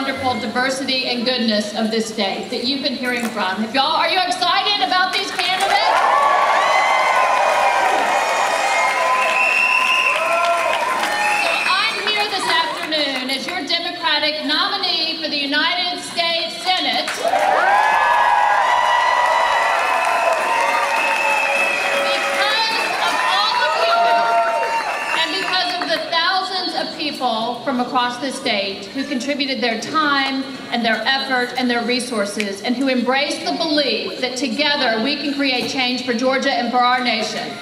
wonderful diversity and goodness of this state that you've been hearing from. Are you excited about these candidates? So I'm here this afternoon as your Democratic nominee for the United States Senate. People from across the state who contributed their time and their effort and their resources, and who embrace the belief that together we can create change for Georgia and for our nation. So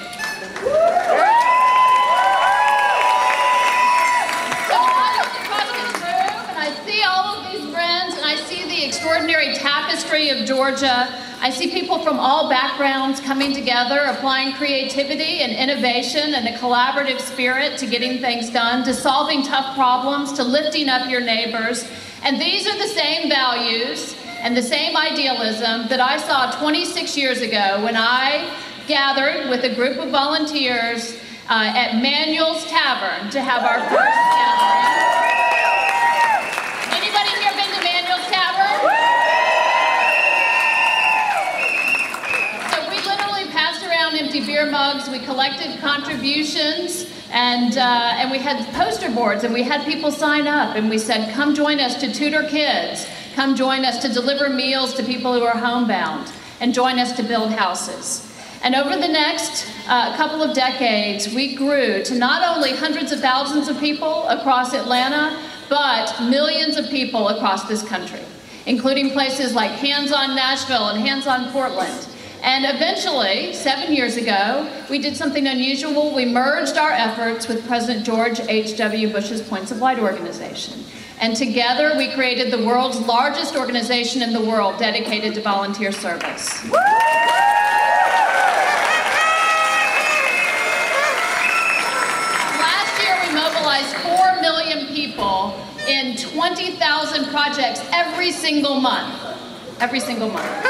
I look across this room and I see all of these friends, and I see the extraordinary tapestry of Georgia. I see people from all backgrounds coming together, applying creativity and innovation and a collaborative spirit to getting things done, to solving tough problems, to lifting up your neighbors. And these are the same values and the same idealism that I saw 26 years ago when I gathered with a group of volunteers at Manuel's Tavern to have our first gathering. Anybody here been to Manuel's Tavern? Empty beer mugs. We collected contributions, and we had poster boards, and we had people sign up, and we said, come join us to tutor kids, come join us to deliver meals to people who are homebound, and join us to build houses. And over the next couple of decades, we grew to not only hundreds of thousands of people across Atlanta, but millions of people across this country, including places like Hands On Nashville and Hands On Portland. And eventually, 7 years ago, we did something unusual. We merged our efforts with President George H.W. Bush's Points of Light organization. And together, we created the world's largest organization in the world dedicated to volunteer service. Last year, we mobilized 4 million people in 20,000 projects every single month. Every single month.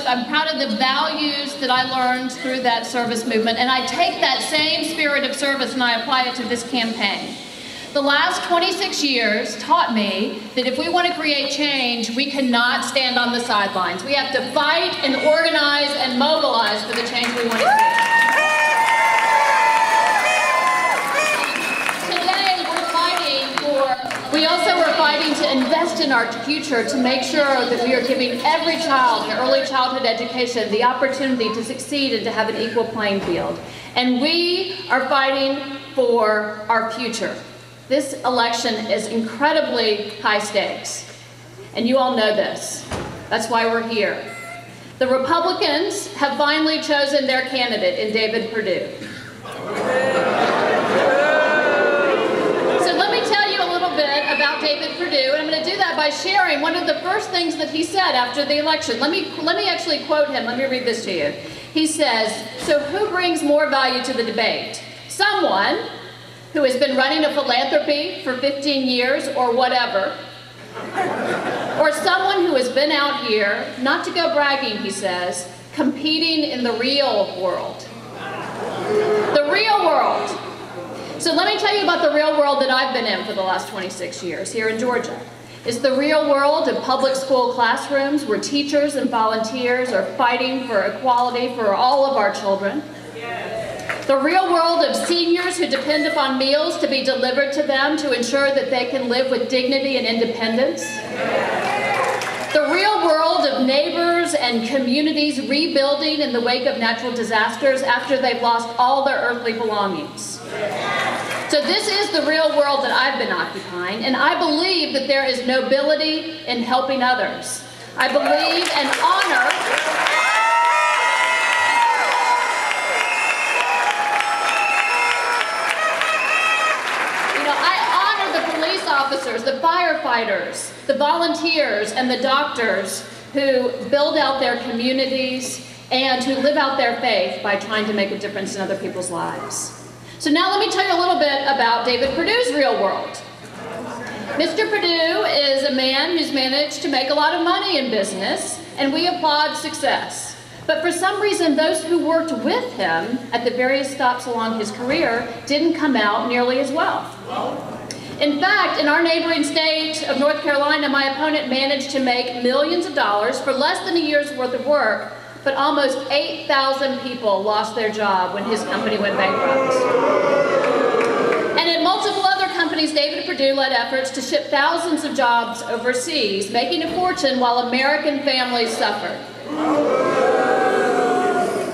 I'm proud of the values that I learned through that service movement, and I take that same spirit of service and I apply it to this campaign. The last 26 years taught me that if we want to create change, we cannot stand on the sidelines. We have to fight and organize and mobilize for the change we want to see. We also were fighting to invest in our future, to make sure that we are giving every child an early childhood education, the opportunity to succeed and to have an equal playing field. And we are fighting for our future. This election is incredibly high stakes, and you all know this. That's why we're here. The Republicans have finally chosen their candidate in David Perdue. About David Perdue, and I'm going to do that by sharing one of the first things that he said after the election. Let me actually quote him. Let me read this to you. He says, so who brings more value to the debate? Someone who has been running a philanthropy for 15 years or whatever, or someone who has been out here, not to go bragging, he says, competing in the real world. The real world. So let me tell you about the real world that I've been in for the last 26 years here in Georgia. It's the real world of public school classrooms where teachers and volunteers are fighting for equality for all of our children. The real world of seniors who depend upon meals to be delivered to them to ensure that they can live with dignity and independence. The real world of neighbors and communities rebuilding in the wake of natural disasters after they've lost all their earthly belongings. So this is the real world that I've been occupying, and I believe that there is nobility in helping others. I believe and honor the police officers, the firefighters, the volunteers, and the doctors who build out their communities and who live out their faith by trying to make a difference in other people's lives. So now let me tell you a little bit about David Perdue's real world. Mr. Perdue is a man who's managed to make a lot of money in business, and we applaud success. But for some reason, those who worked with him at the various stops along his career didn't come out nearly as well. In fact, in our neighboring state of North Carolina, my opponent managed to make millions of dollars for less than a year's worth of work, but almost 8,000 people lost their job when his company went bankrupt. And in multiple other companies, David Perdue led efforts to ship thousands of jobs overseas, making a fortune while American families suffered.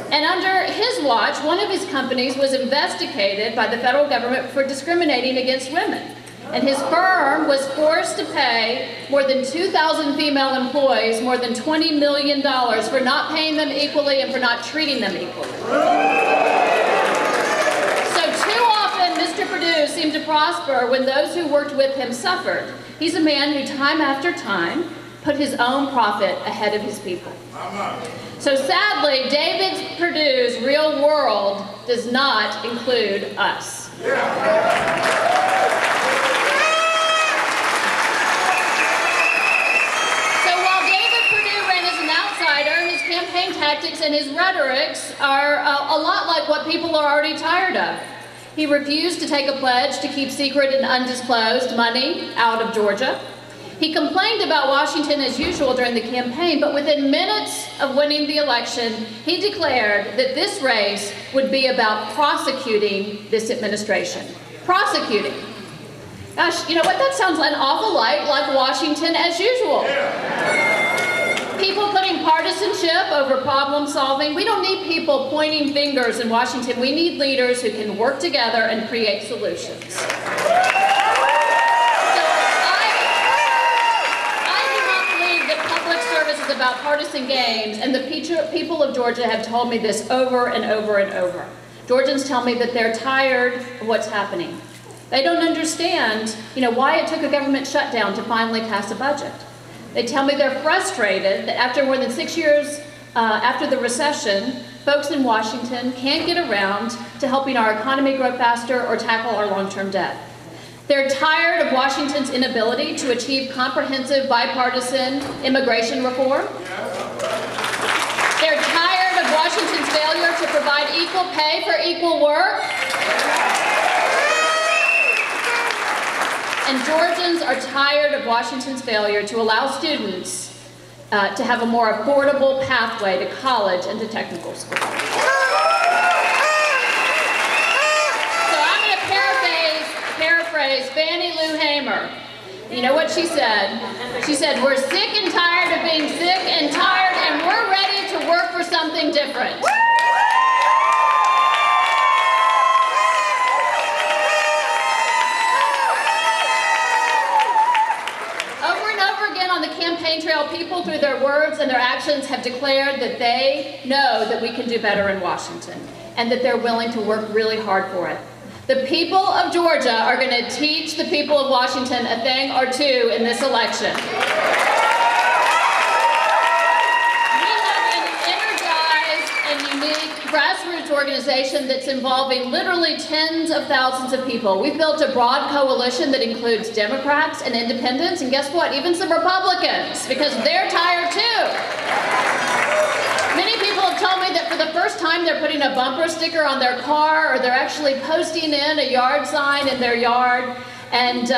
And under his watch, one of his companies was investigated by the federal government for discriminating against women. And his firm was forced to pay more than 2,000 female employees more than $20 million for not paying them equally and for not treating them equally. So too often, Mr. Perdue seemed to prosper when those who worked with him suffered. He's a man who time after time put his own profit ahead of his people. So sadly, David Perdue's real world does not include us. Campaign tactics and his rhetorics are a lot like what people are already tired of. He refused to take a pledge to keep secret and undisclosed money out of Georgia. He complained about Washington as usual during the campaign, but within minutes of winning the election, he declared that this race would be about prosecuting this administration. Prosecuting. Gosh, you know what? That sounds an awful lot like Washington as usual. People putting partisanship over problem solving. We don't need people pointing fingers in Washington. We need leaders who can work together and create solutions. So I do not believe that public service is about partisan games, and the people of Georgia have told me this over and over and over. Georgians tell me that they're tired of what's happening. They don't understand, why it took a government shutdown to finally pass a budget. They tell me they're frustrated that after more than 6 years after the recession, folks in Washington can't get around to helping our economy grow faster or tackle our long-term debt. They're tired of Washington's inability to achieve comprehensive bipartisan immigration reform. They're tired of Washington's failure to provide equal pay for equal work. And Georgians are tired of Washington's failure to allow students to have a more affordable pathway to college and to technical school. So I'm going to paraphrase Fannie Lou Hamer. You know what she said? She said, "We're sick and tired of being sick and tired, and we're ready to work for something different." Campaign trail, people through their words and their actions have declared that they know that we can do better in Washington and that they're willing to work really hard for it. The people of Georgia are going to teach the people of Washington a thing or two in this election. We have an energized and unique grassroots organization that's involving literally tens of thousands of people. We've built a broad coalition that includes Democrats and independents, and guess what? Even some Republicans, because they're tired too. Many people have told me that for the first time they're putting a bumper sticker on their car, or they're actually posting in a yard sign in their yard, and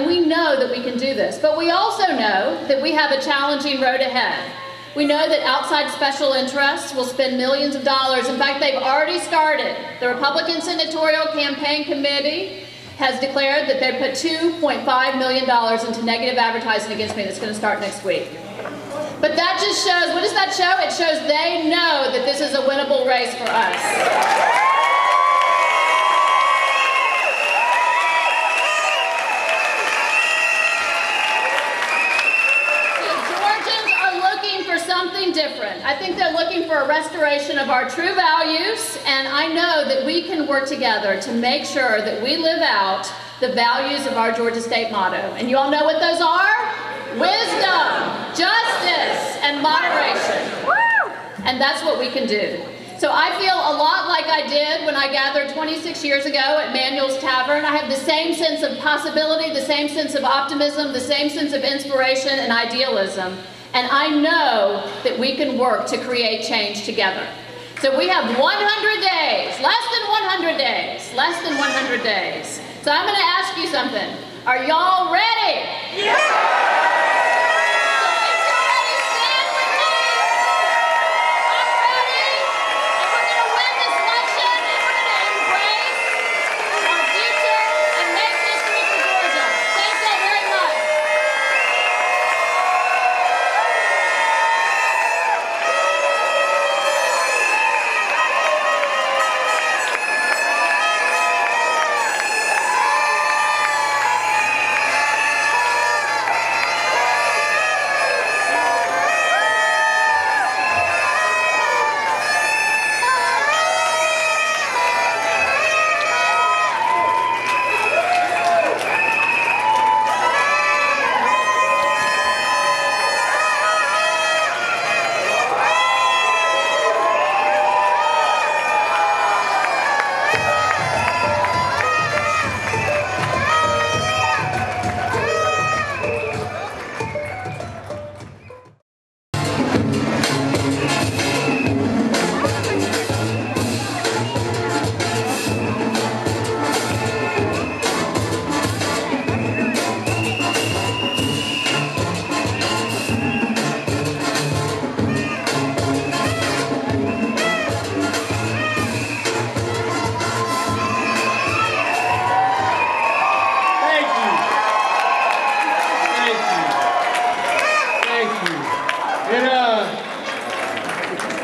we know that we can do this. But we also know that we have a challenging road ahead. We know that outside special interests will spend millions of dollars. In fact, they've already started. The Republican Senatorial Campaign Committee has declared that they put $2.5 million into negative advertising against me that's going to start next week. But that just shows, what does that show? It shows they know that this is a winnable race for us. Something different. I think they're looking for a restoration of our true values, and I know that we can work together to make sure that we live out the values of our Georgia State motto. And you all know what those are? Wisdom, justice, and moderation. And that's what we can do. So I feel a lot like I did when I gathered 26 years ago at Manuel's Tavern. I have the same sense of possibility, the same sense of optimism, the same sense of inspiration and idealism. And I know that we can work to create change together. So we have 100 days, less than 100 days, less than 100 days. So I'm going to ask you something. Are y'all ready? Yeah!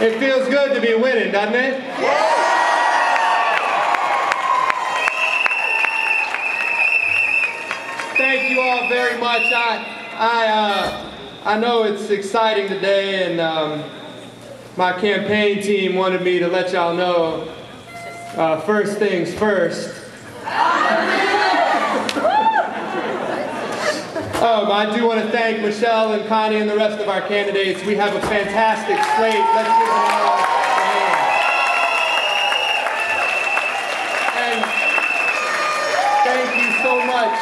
It feels good to be winning, doesn't it? Thank you all very much. I know it's exciting today, and my campaign team wanted me to let y'all know first things first. I do want to thank Michelle and Connie and the rest of our candidates. We have a fantastic slate. Let's give them all a hand. And thank you so much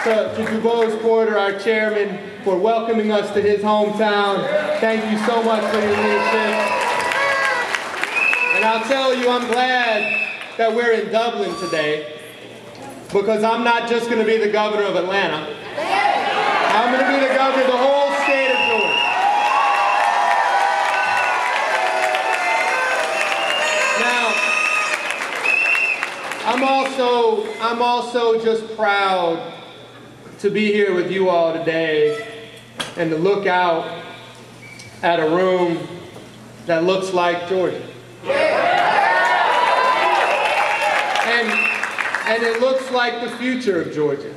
to DuBose Porter, our chairman, for welcoming us to his hometown. Thank you so much for your leadership. And I'll tell you, I'm glad that we're in Dublin today, because I'm not just going to be the governor of Atlanta. I'm going to be the governor of the whole state of Georgia. Now, I'm also just proud to be here with you all today and to look out at a room that looks like Georgia. And it looks like the future of Georgia.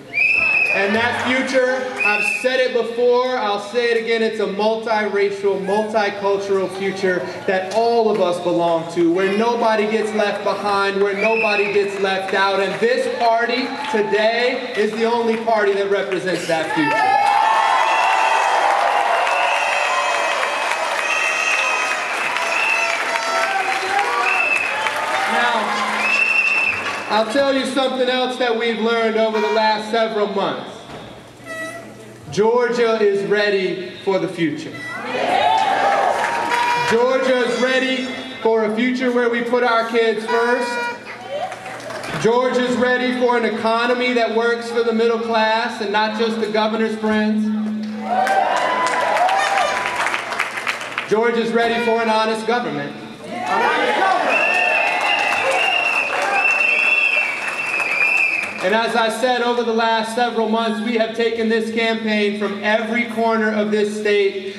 And that future, I've said it before, I'll say it again, it's a multiracial, multicultural future that all of us belong to, where nobody gets left behind, where nobody gets left out. And this party today is the only party that represents that future. I'll tell you something else that we've learned over the last several months. Georgia is ready for the future. Georgia is ready for a future where we put our kids first. Georgia's ready for an economy that works for the middle class and not just the governor's friends. Georgia's ready for an honest government. And as I said, over the last several months, we have taken this campaign from every corner of this state,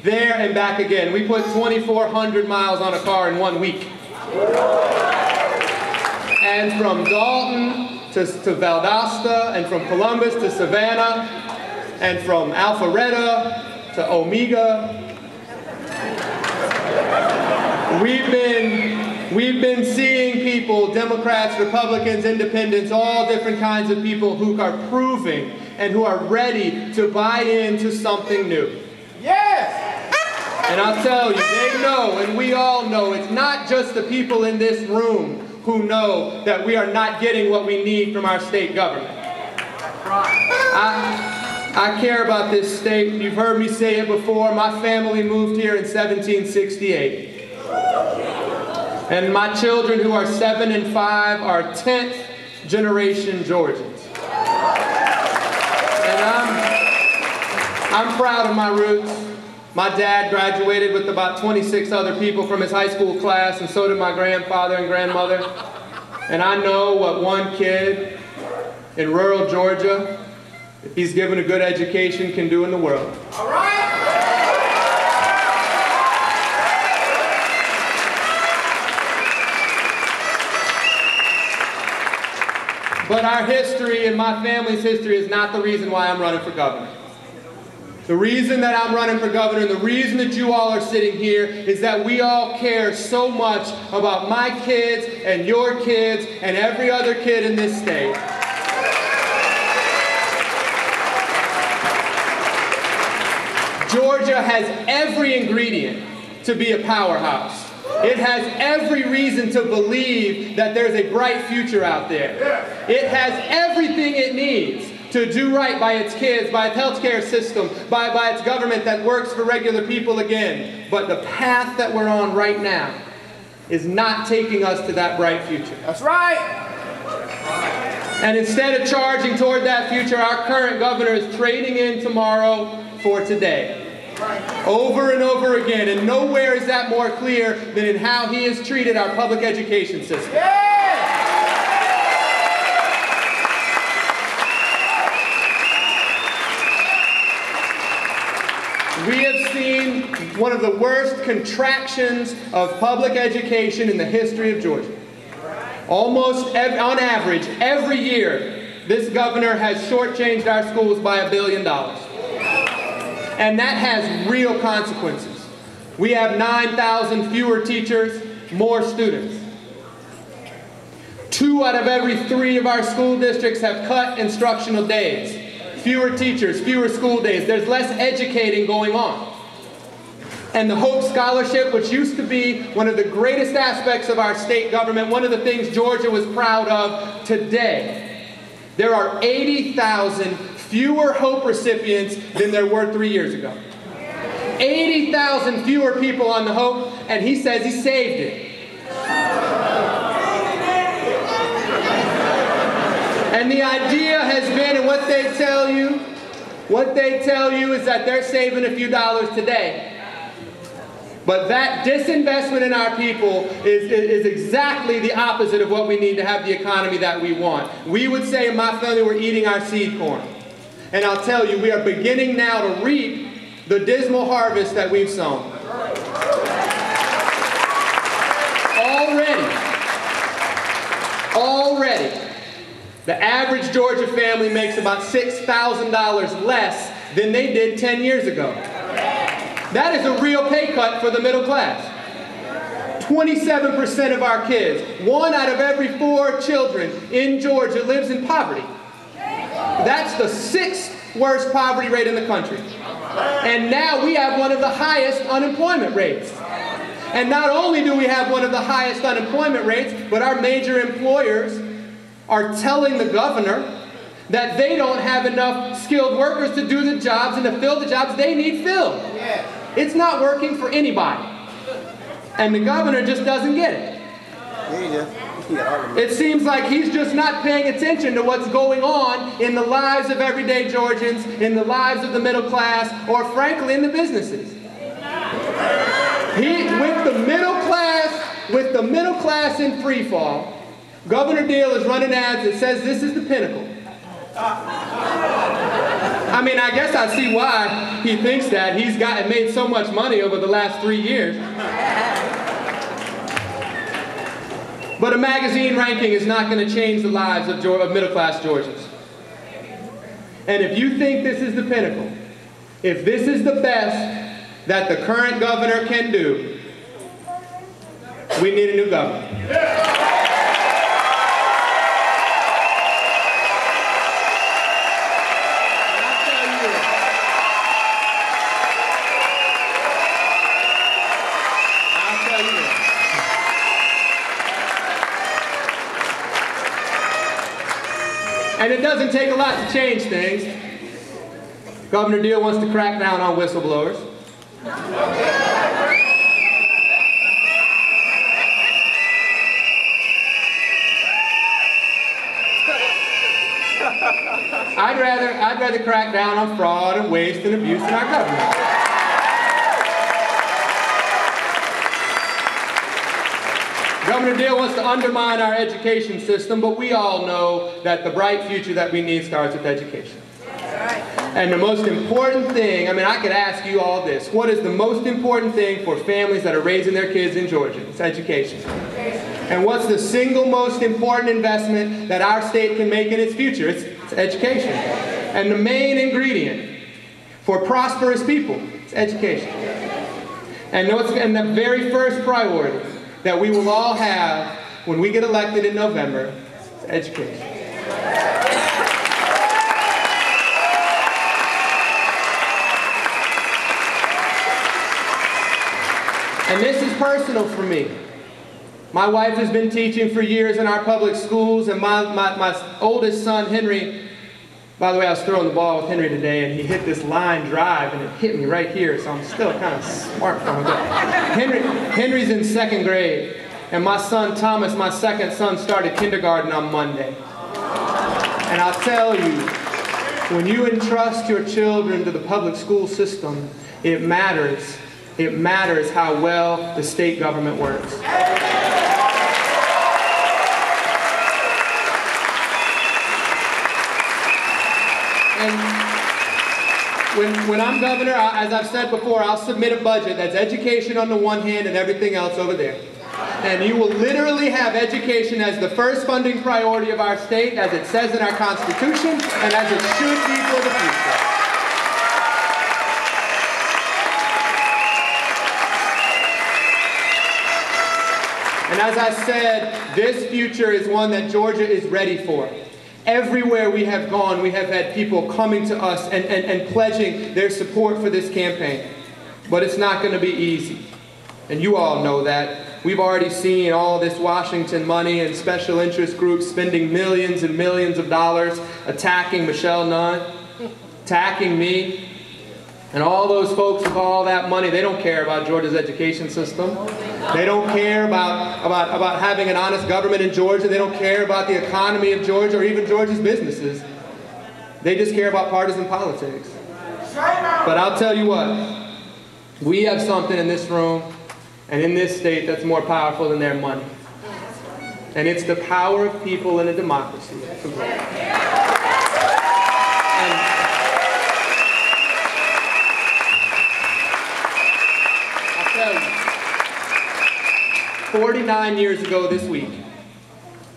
there and back again. We put 2,400 miles on a car in 1 week. And from Dalton to Valdosta, and from Columbus to Savannah, and from Alpharetta to Omega. We've been seeing people, Democrats, Republicans, Independents, all different kinds of people who are proving and who are ready to buy into something new. Yes! And I'll tell you, they know, and we all know, it's not just the people in this room who know that we are not getting what we need from our state government. I care about this state. You've heard me say it before. My family moved here in 1768. And my children, who are 7 and 5, are 10th generation Georgians. And I'm proud of my roots. My dad graduated with about 26 other people from his high school class, and so did my grandfather and grandmother. And I know what one kid in rural Georgia, if he's given a good education, can do in the world. All right. But our history and my family's history is not the reason why I'm running for governor. The reason that I'm running for governor and the reason that you all are sitting here is that we all care so much about my kids and your kids and every other kid in this state. Georgia has every ingredient to be a powerhouse. It has every reason to believe that there's a bright future out there. It has everything it needs to do right by its kids, by its healthcare system, by its government that works for regular people again. But the path that we're on right now is not taking us to that bright future. That's right. And instead of charging toward that future, our current governor is trading in tomorrow for today. Over and over again, and nowhere is that more clear than in how he has treated our public education system. We have seen one of the worst contractions of public education in the history of Georgia. Almost on average, every year, this governor has shortchanged our schools by $1 billion. And that has real consequences. We have 9,000 fewer teachers, more students. 2 out of every 3 of our school districts have cut instructional days. Fewer teachers, fewer school days. There's less educating going on. And the Hope Scholarship, which used to be one of the greatest aspects of our state government, one of the things Georgia was proud of, today, there are 80,000 fewer Hope recipients than there were 3 years ago. 80,000 fewer people on the Hope, and he says he saved it. And the idea has been, and what they tell you is that they're saving a few dollars today. But that disinvestment in our people is exactly the opposite of what we need to have the economy that we want. We would say in my family we're eating our seed corn. And I'll tell you, we are beginning now to reap the dismal harvest that we've sown. Already, the average Georgia family makes about $6,000 less than they did 10 years ago. That is a real pay cut for the middle class. 27% of our kids, 1 out of every 4 children in Georgia lives in poverty. That's the 6th worst poverty rate in the country. And now we have one of the highest unemployment rates. And not only do we have one of the highest unemployment rates, but our major employers are telling the governor that they don't have enough skilled workers to do the jobs and to fill the jobs they need filled. It's not working for anybody. And the governor just doesn't get it. It seems like he's just not paying attention to what's going on in the lives of everyday Georgians, in the lives of the middle class, or frankly in the businesses. With the middle class in free fall, Governor Deal is running ads that says this is the pinnacle. I mean, I guess I see why he thinks that. He's made so much money over the last 3 years. But a magazine ranking is not going to change the lives of middle-class Georgians. And if you think this is the pinnacle, if this is the best that the current governor can do, we need a new governor. And it doesn't take a lot to change things. Governor Deal wants to crack down on whistleblowers. I'd rather crack down on fraud and waste and abuse in our government. Governor Deal wants to undermine our education system, but we all know that the bright future that we need starts with education. And the most important thing, I mean, I could ask you all this. What is the most important thing for families that are raising their kids in Georgia? It's education. And what's the single most important investment that our state can make in its future? It's education. And the main ingredient for prosperous people is education. And the very first priority that we will all have when we get elected in November is education. And this is personal for me. My wife has been teaching for years in our public schools, and my oldest son, Henry, by the way, I was throwing the ball with Henry today, and he hit this line drive, and it hit me right here, so I'm still kind of smart from it. Henry's in 2nd grade, and my son, Thomas, my second son, started kindergarten on Monday. And I'll tell you, when you entrust your children to the public school system, it matters. It matters how well the state government works. And when I'm governor, as I've said before, I'll submit a budget that's education on the one hand and everything else over there. And you will literally have education as the first funding priority of our state, as it says in our Constitution, and as it should be for the future. And as I said, this future is one that Georgia is ready for. Everywhere we have gone, we have had people coming to us and pledging their support for this campaign. But it's not going to be easy. And you all know that. We've already seen all this Washington money and special interest groups spending millions and millions of dollars attacking Michelle Nunn, attacking me. And all those folks with all that money, they don't care about Georgia's education system. They don't care about having an honest government in Georgia. They don't care about the economy of Georgia or even Georgia's businesses. They just care about partisan politics. But I'll tell you what, we have something in this room and in this state that's more powerful than their money. And it's the power of people in a democracy. I'll tell you, 49 years ago this week,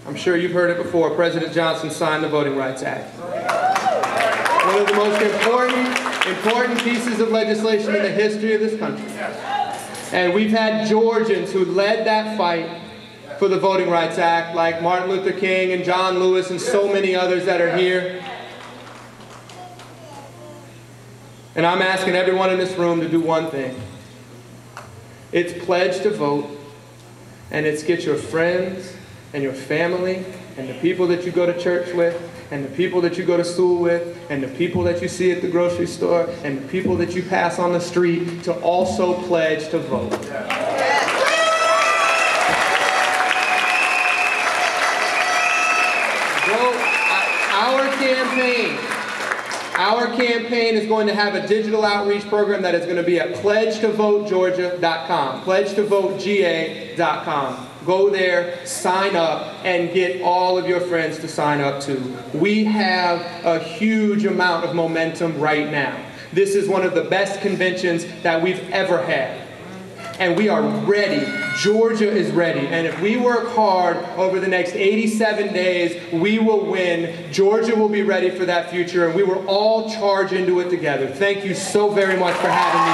I'm sure you've heard it before, President Johnson signed the Voting Rights Act. One of the most important pieces of legislation in the history of this country. And we've had Georgians who led that fight for the Voting Rights Act, like Martin Luther King and John Lewis and so many others that are here. And I'm asking everyone in this room to do one thing. It's pledge to vote. And it's get your friends and your family and the people that you go to church with and the people that you go to school with and the people that you see at the grocery store and the people that you pass on the street to also pledge to vote. Our campaign is going to have a digital outreach program that is going to be at pledgetovotegeorgia.com, pledgetovotegA.com. Go there, sign up, and get all of your friends to sign up too. We have a huge amount of momentum right now. This is one of the best conventions that we've ever had. And we are ready. Georgia is ready. And if we work hard over the next 87 days, we will win. Georgia will be ready for that future, and we will all charge into it together. Thank you so very much for having me.